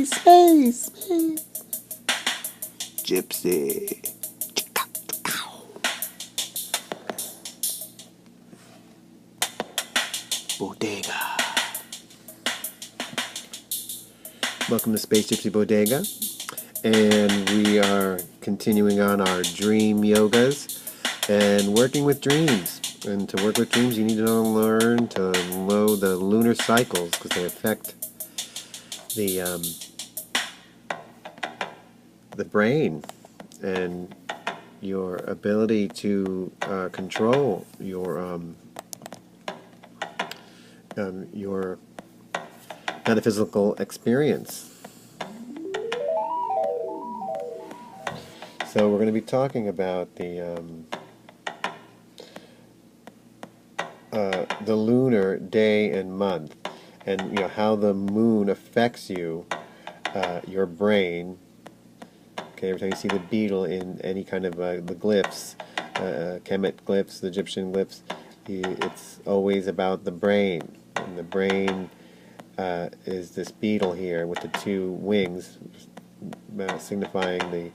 Space. Gypsy. Bodega. Welcome to Space Gypsy Bodega, and we are continuing on our dream yogas and working with dreams. And to work with dreams, you need to learn to know the lunar cycles because they affect the brain and your ability to control your metaphysical experience. So we're going to be talking about the lunar day and month, and how the moon affects you, your brain. Okay, every time you see the beetle in any kind of the glyphs, Kemet glyphs, the Egyptian glyphs, it's always about the brain. And the brain is this beetle here with the two wings, signifying the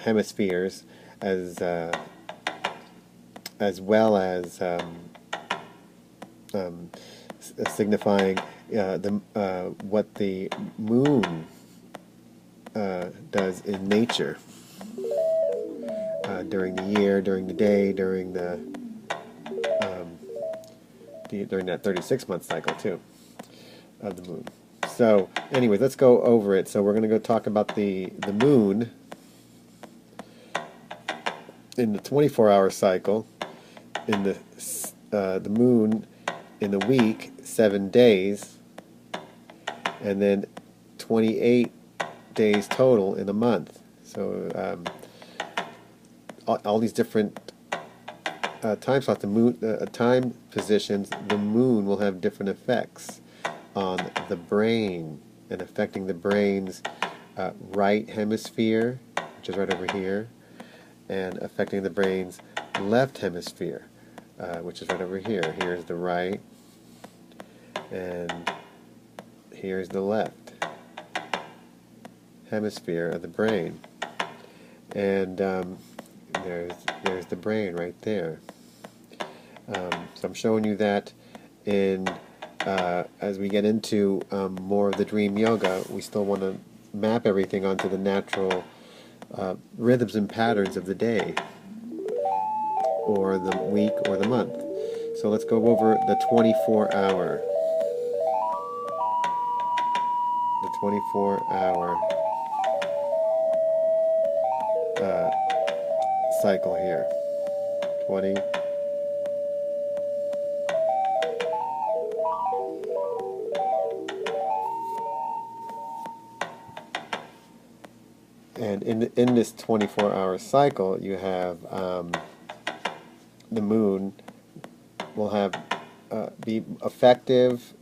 hemispheres, as well as signifying what the moon does in nature during the year, during the day, during that 36-month cycle too of the moon. So anyways, let's go over it. So we're going to go talk about the moon in the 24-hour cycle, in the moon in the week, 7 days, and then 28 days total in a month. So all these different time slots, the moon, time positions, the moon will have different effects on the brain and affecting the brain's right hemisphere, which is right over here, and affecting the brain's left hemisphere, which is right over here. Here's the right, and here's the left hemisphere of the brain, and there's the brain right there. So I'm showing you that in as we get into more of the dream yoga. We still want to map everything onto the natural rhythms and patterns of the day, or the week, or the month. So let's go over the 24-hour. The 24-hour cycle here. 20. And in this 24-hour cycle, you have the moon will have be effective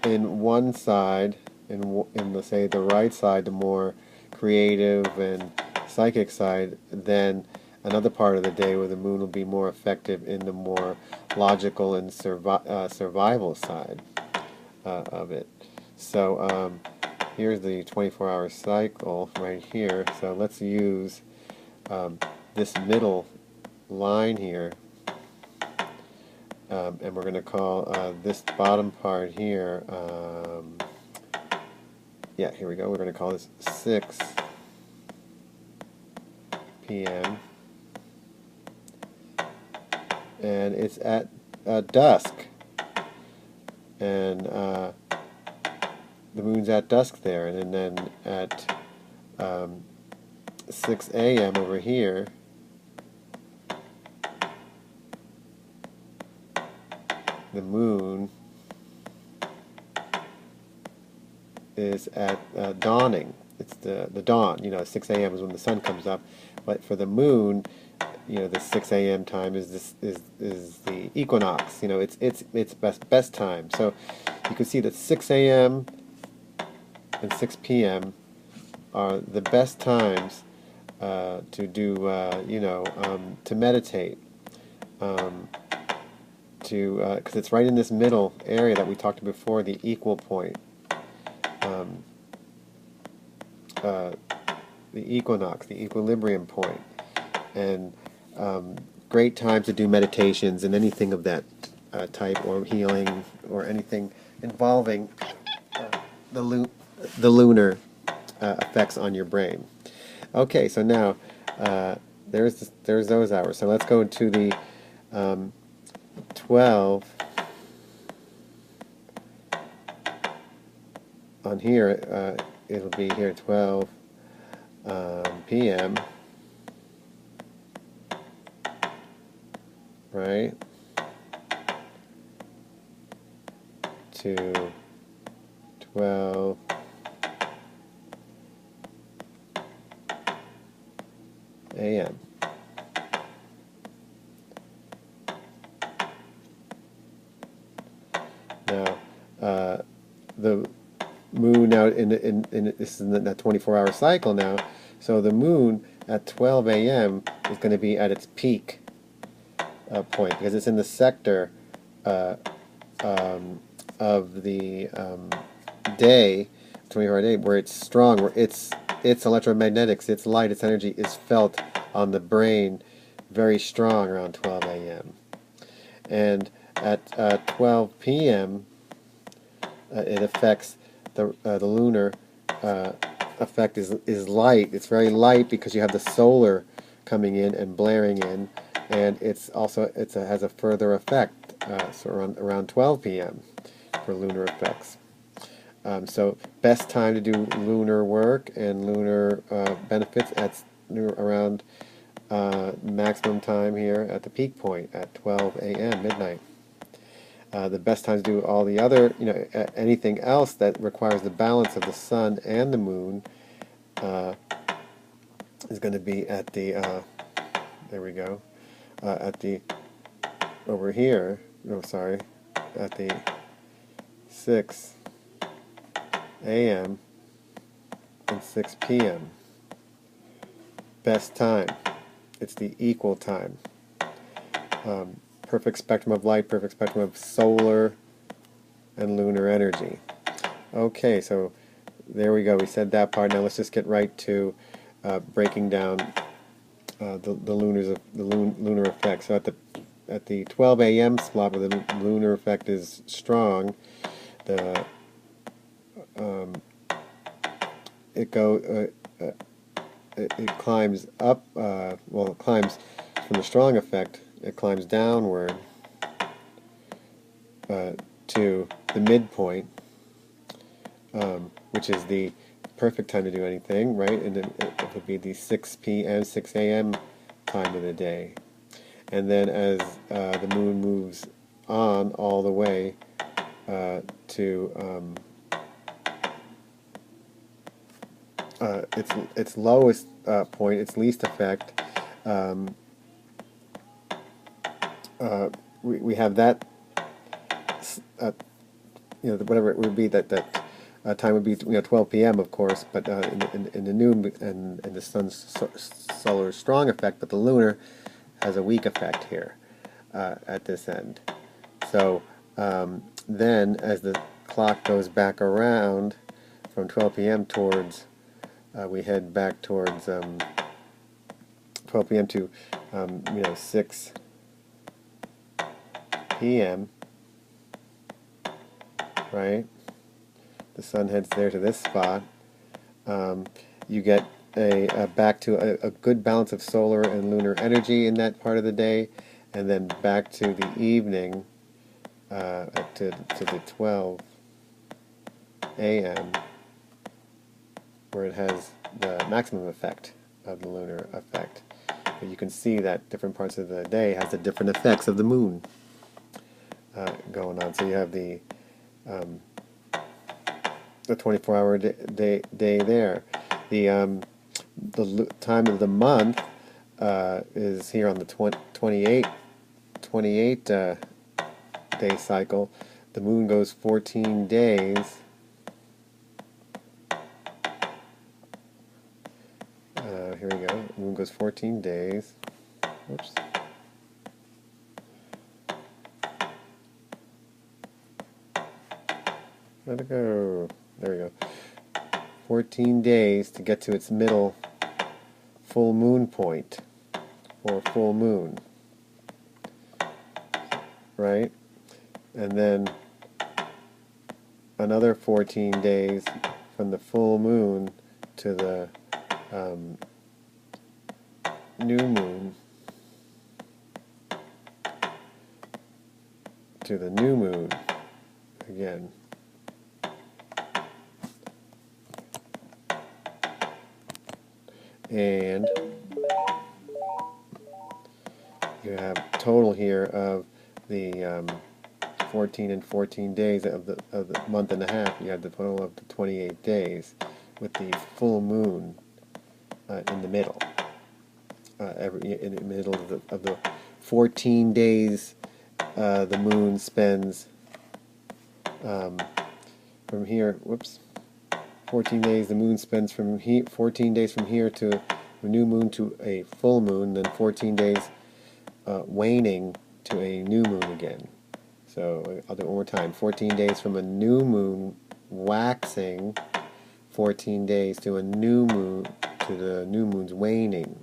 in one side, in let's say the right side, the more creative and psychic side, then another part of the day where the moon will be more effective in the more logical and survival side of it. So here's the 24-hour cycle right here. So let's use this middle line here, and we're going to call this bottom part here, yeah, here we go. We're going to call this 6 p.m. and it's at dusk, and the moon's at dusk there, and then at 6 a.m. over here, the moon is at dawning. It's the dawn. 6 a.m. is when the sun comes up, but for the moon, the 6 a.m. time is the equinox. It's best time. So you can see that 6 a.m. and 6 p.m. are the best times to do, to meditate, because it's right in this middle area that we talked about before, the equal point, the equinox, the equilibrium point, and great time to do meditations and anything of that type, or healing, or anything involving the lunar effects on your brain. Okay, so now there's those hours. So let's go to the 12 on here. It'll be here 12 p.m. right to 12 a.m. Now, the moon now in this is in that 24-hour cycle now. So the moon at 12 a.m. is going to be at its peak point, because it's in the sector of the day, 24-hour day, where it's strong, where its electromagnetics, its light, its energy is felt on the brain very strong around 12 a.m. And at 12 p.m. It affects the lunar effect is light. It's very light because you have the solar coming in and blaring in, and it's also has a further effect. So around 12 p.m. for lunar effects. So best time to do lunar work and lunar benefits at around maximum time here at the peak point at 12 a.m. midnight. The best time to do all the other, anything else that requires the balance of the sun and the moon is going to be at the, there we go, at the, over here, no, sorry, at the 6 a.m. and 6 p.m. Best time. It's the equal time. Perfect spectrum of light, perfect spectrum of solar and lunar energy. Okay, so there we go. We said that part. Now let's just get right to breaking down the lunar effect. So at the 12 a.m. slot, where the lunar effect is strong, it climbs up. Well, it climbs from the strong effect. It climbs downward to the midpoint, which is the perfect time to do anything, right? And it would be the 6 p.m., 6 a.m. time of the day. And then as the moon moves on all the way to its lowest point, its least effect, we have that, whatever it would be, that time would be 12 p.m. of course, but in the noon and the sun's solar strong effect, but the lunar has a weak effect here at this end. So then as the clock goes back around from 12 p.m. towards, we head back towards 12 p.m. to 6 p.m. right? The sun heads there to this spot. You get back to a good balance of solar and lunar energy in that part of the day, and then back to the evening to the 12 a.m. where it has the maximum effect of the lunar effect. But you can see that different parts of the day has the different effects of the moon going on. So you have the 24-hour day there. The time of the month is here on the 28 day cycle. The moon goes 14 days. Here we go. The moon goes 14 days. Whoops. Let it go. There we go. 14 days to get to its middle full moon point, or full moon, right? And then another 14 days from the full moon to the new moon, again. And you have total here of the 14 and 14 days of the month and a half. You have the total of the 28 days with the full moon in the middle. In the middle of the 14 days, the moon spends from here. Whoops. 14 days. The moon spends from 14 days from here to a new moon to a full moon. Then 14 days waning to a new moon again. So I'll do it one more time. 14 days from a new moon waxing. 14 days to a new moon, to the new moon's waning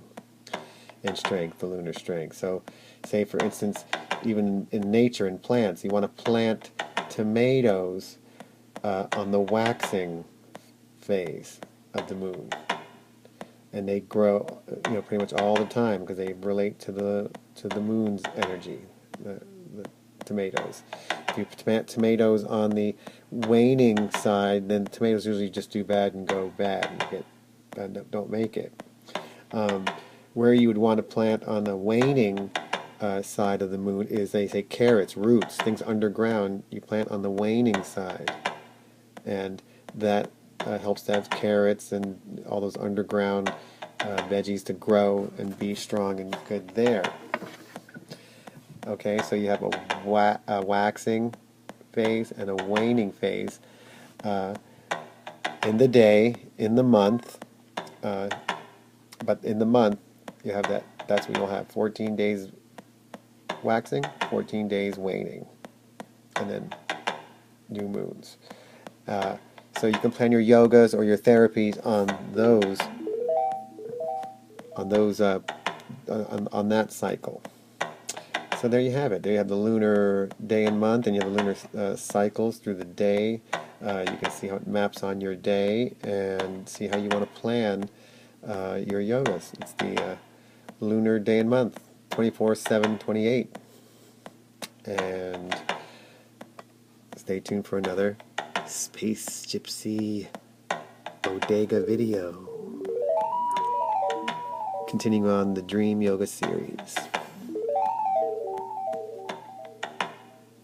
in strength, the lunar strength. So say for instance, even in nature, in plants, you want to plant tomatoes on the waxing phase of the moon, and they grow, pretty much all the time because they relate to the moon's energy, the tomatoes. If you plant tomatoes on the waning side, then tomatoes usually just do bad and go bad and don't make it. Where you would want to plant on the waning side of the moon is, they say, carrots, roots, things underground. You plant on the waning side, and that helps to have carrots and all those underground veggies to grow and be strong and good there. Okay, so you have a waxing phase and a waning phase in the day, in the month, but in the month you have that's when you'll have 14 days waxing, 14 days waning, and then new moons. So you can plan your yogas or your therapies on that cycle. So there you have it. There you have the lunar day and month, and you have the lunar cycles through the day. You can see how it maps on your day and see how you want to plan your yogas. It's the lunar day and month, 24/7/28. And stay tuned for another Space Gypsy Bodega video. Continuing on the Dream Yoga series.